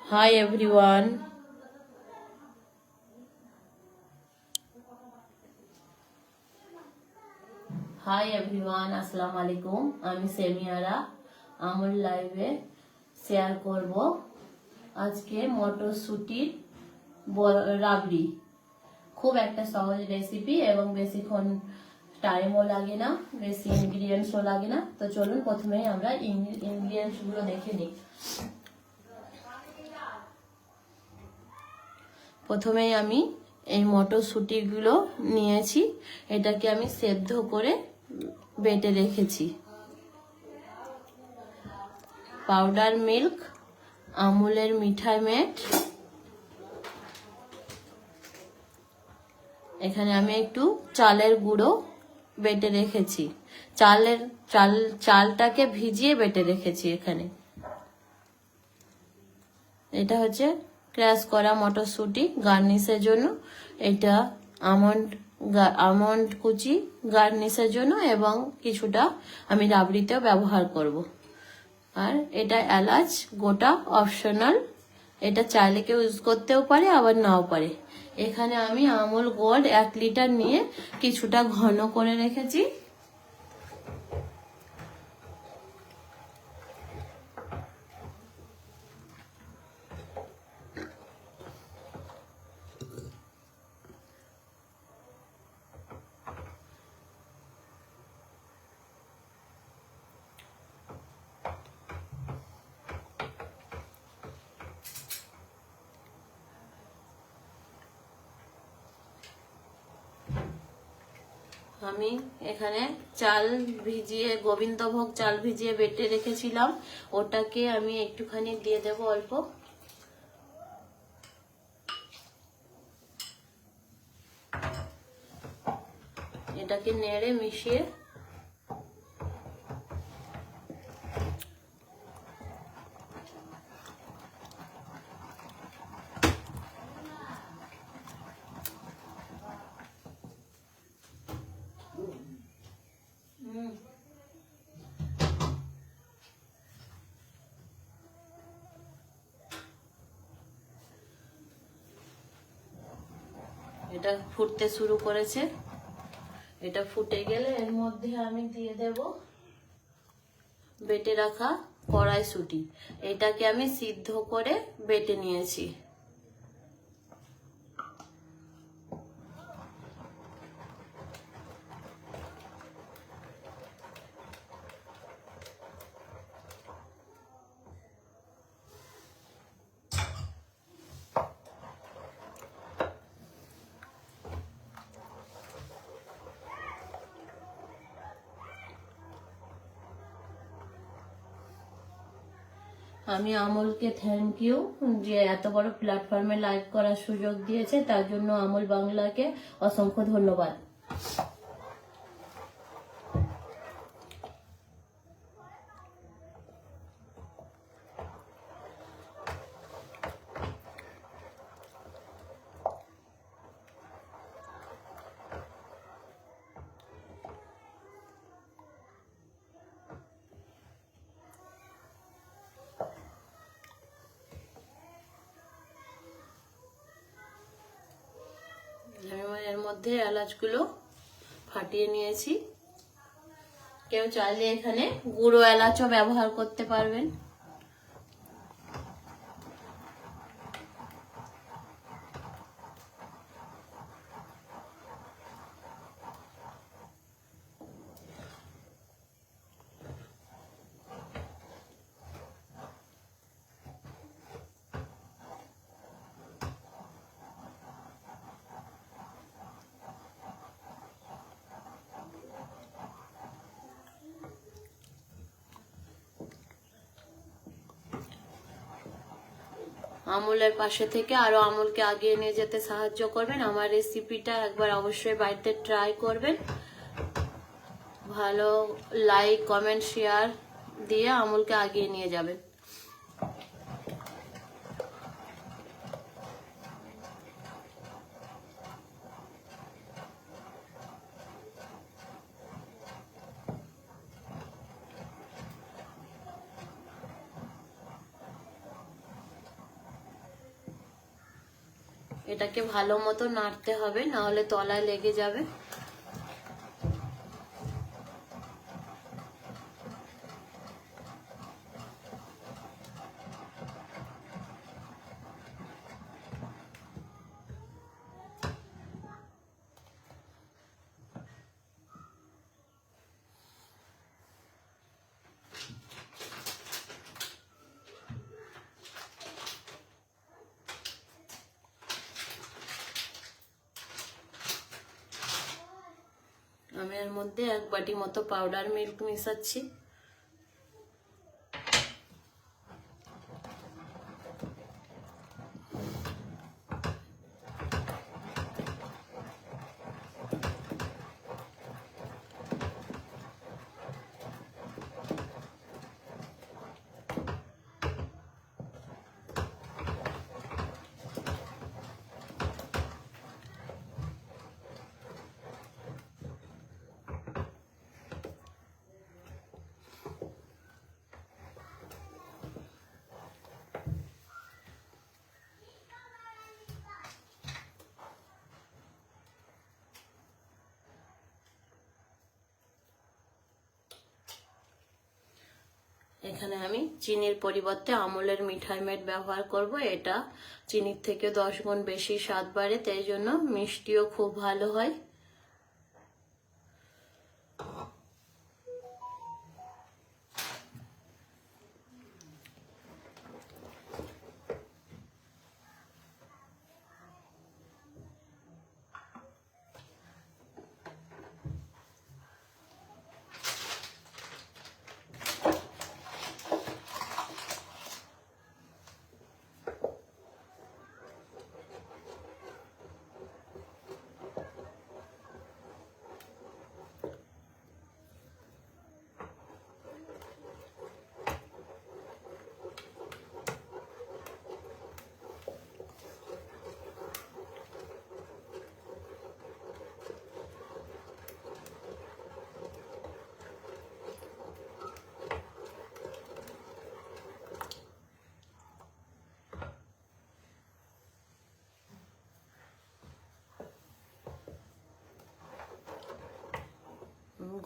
Hi everyone. Hi everyone, আসসালামু আলাইকুম। আমি সেমিয়ারা আমার লাইভে শেয়ার করব আজকে মটরশুটির রাবড়ি। খুব একটা সহজ রেসিপি এবং বেশিক্ষণ টাইমও লাগে না, বেশি ইনগ্রিডিয়েন্টসও লাগে না। তো চলুন প্রথমেই আমরা ইনগ্রিডিয়েন্টসগুলো দেখে নিই। প্রথমেই আমি এই মটরশুটিগুলো নিয়েছি, এটাকে আমি সেদ্ধ করে বেটে রেখেছি। পাউডার মিল্ক, আমুলের মিঠাই মেট, এখানে আমি একটু চালের গুঁড়ো বেটে রেখেছি। চালটাকে ভিজিয়ে বেটে রেখেছি এখানে। এটা হচ্ছে ক্র্যাশ করা মটরশুঁটি গার্নিশের জন্য। এটা আমন্ড কুচি গার্নিশের জন্য, এবং কিছুটা আমি রাবড়িতেও ব্যবহার করব। আর এটা এলাচ গোটা, অপশনাল। এটা চাইলে কেউ ইউজ করতেও পারে আবার নাও পারে। এখানে আমি আমুল গোল্ড 1 লিটার নিয়ে কিছুটা ঘন করে রেখেছি। আমি এখানে গোবিন্দভোগ চাল ভিজিয়ে বেটে রেখেছিলাম, ওটাকে আমি একটুখানি দিয়ে দেব অল্প। এটাকে নেড়ে মিশিয়ে এটা ফুটতে শুরু করেছে। এটা ফুটে গেলে এর মধ্যে আমি দিয়ে দেব বেটে রাখা কড়াইশুঁটি। এটাকে আমি সিদ্ধ করে বেটে নিয়েছি। আমি আমুলকে থ্যাংক ইউ যে এত বড় প্ল্যাটফর্মে লাইভ করার সুযোগ দিয়েছে, তার জন্য আমুল বাংলাকে অসংখ্য ধন্যবাদ। এর মধ্যে এলাচগুলো ফাটিয়ে নিয়েছি। কেউ চাইলে এখানে গুঁড়ো এলাচও ব্যবহার করতে পারবেন। আমুলের পাশে থেকে আরো আমুলকে আগিয়ে নিয়ে যেতে সাহায্য করবেন। আমার রেসিপিটা একবার অবশ্যই বাড়িতে ট্রাই করবেন। ভালো লাইক, কমেন্ট, শেয়ার দিয়ে আমুলকে আগিয়ে নিয়ে যাবেন। এটাকে ভালো মতো নাড়তে হবে, না হলে তলায় লেগে যাবে। আমি এর মধ্যে 1 বাটি মতো পাউডার মিল্ক মিশাচ্ছি। এখানে আমি চিনির পরিবর্তে আমুলের মিঠাই মেড ব্যবহার করব। এটা চিনির থেকে 10 গুণ বেশি স্বাদ বাড়ে, তাই জন্য মিষ্টিও খুব ভালো হয়।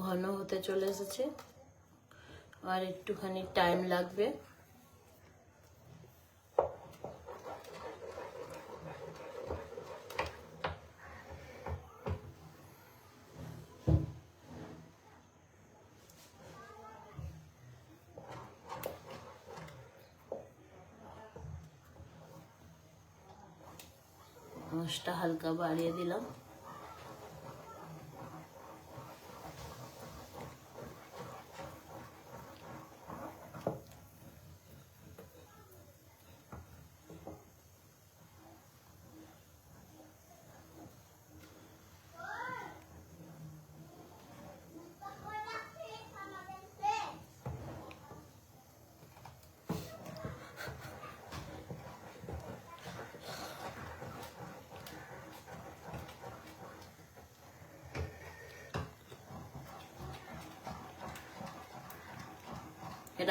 ঘন হতে চলে এসেছে, আর একটুখানি টাইম লাগবে। আঁচটা হালকা বাড়িয়ে দিলাম।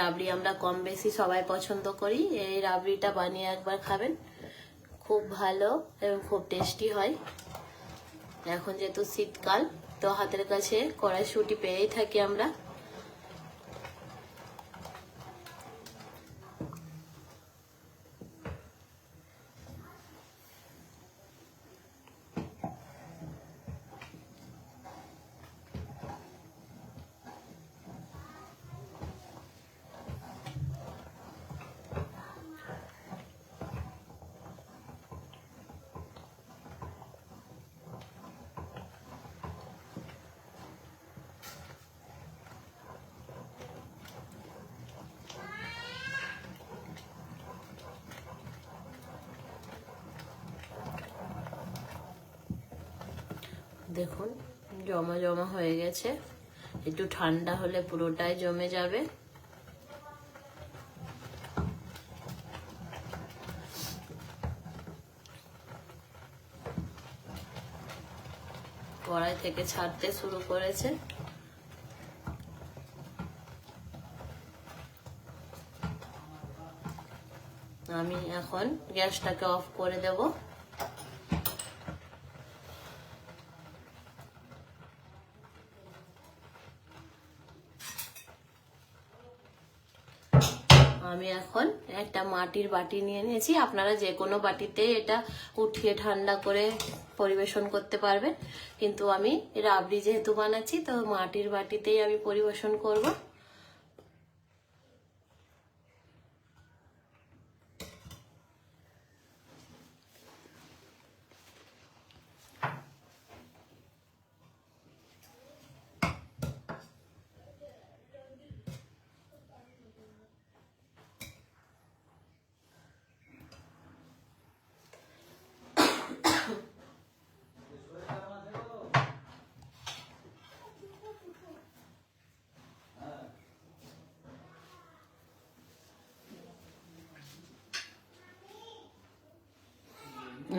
রাবড়ি আমরা কম বেশি সবাই পছন্দ করি। এই রাবড়িটা বানিয়ে একবার খাবেন, খুব ভালো এবং খুব টেস্টি হয়। এখন যেহেতু শীতকাল, তো হাতের কাছে কড়াইশুঁটি পেয়েই থাকি আমরা। দেখুন জমা জমা হয়ে গেছে, একটু ঠান্ডা হলে পুরোটাই জমে যাবে। কড়াই থেকে ছাড়তে শুরু করেছে। আমি এখন গ্যাসটাকে অফ করে দেব। আমি এখন একটা মাটির বাটি নিয়ে নিয়েছি। আপনারা যে কোনো বাটিতে এটা উঠিয়ে ঠান্ডা করে পরিবেশন করতে পারবেন, কিন্তু আমি রাবড়ি যেহেতু বানাচ্ছি তো মাটির বাটিতেই আমি পরিবেশন করব।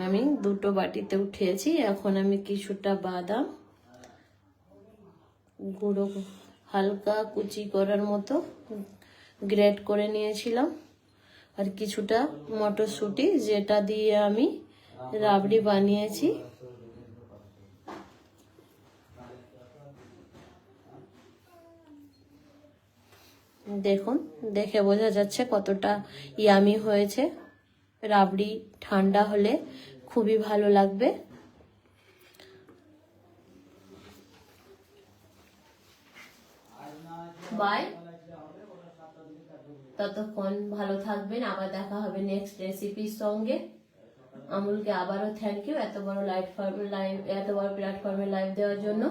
আমি দুটো বাটিতে উঠিয়েছি। এখন আমি কিছুটা বাদাম গুঁড়ো হালকা কুচি করার মতো গ্রেট করে নিয়েছিলাম, আর কিছুটা মটরশুঁটি যেটা দিয়ে আমি রাবড়ি বানিয়েছি। দেখুন, দেখে বোঝা যাচ্ছে কতটা ইয়ামি হয়েছে। রাবড়ি ঠান্ডা হলে খুবই ভালো লাগবে। বাই, ততক্ষণ ভালো থাকবেন। আবার দেখা হবে নেক্সট রেসিপির সঙ্গে। আমুলকে আবারও থ্যাংক ইউ এত বড় প্ল্যাটফর্মে লাইভ দেওয়ার জন্য।